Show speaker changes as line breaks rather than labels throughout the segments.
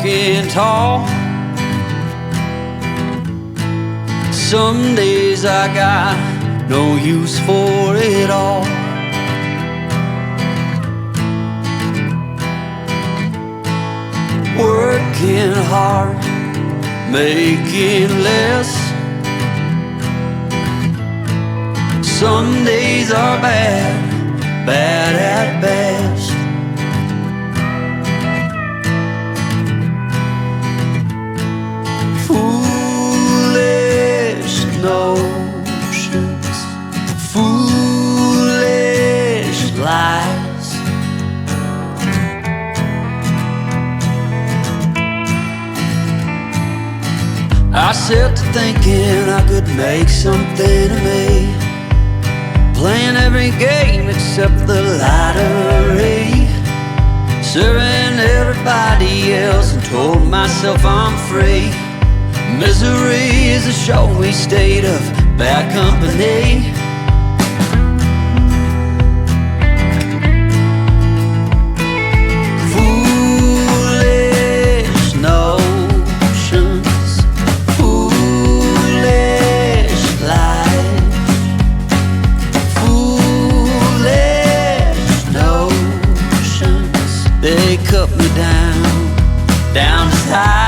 walking tall. Some days I got no use for it all. Working hard, making less. Some days are bad, bad at best. Foolish notions, foolish lies. I set to thinking I could make something of me, playing every game except the lottery, serving everybody else and told myself I'm free. Misery is a showy state of bad company. Foolish notions, foolish lies. Foolish notions, they cut me down, down to size.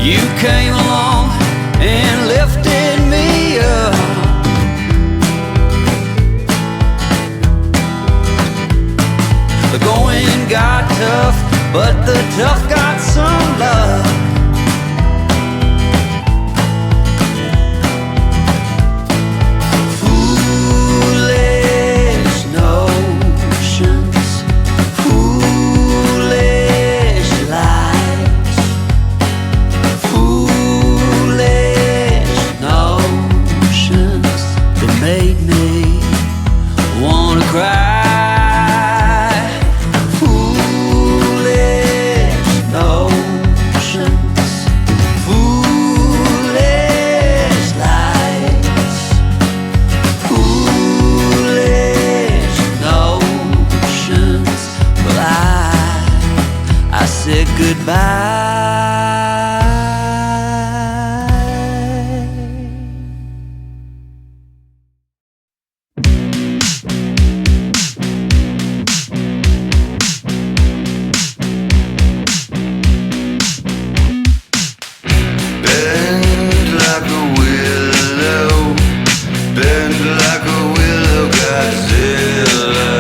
You came along and lifted me up. The going got tough, but the tough got some love. Foolish notions, foolish lies. Foolish notions that made me wanna cry. Foolish notions, foolish lies. Foolish notions. Well, I said goodbye.
Bend like a willow, bend like a willow, Godzilla.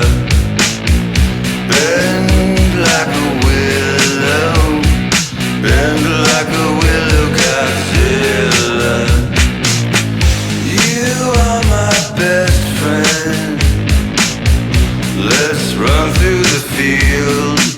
Bend like a willow, bend like a willow, Godzilla. You are my best friend. Let's run through the fields.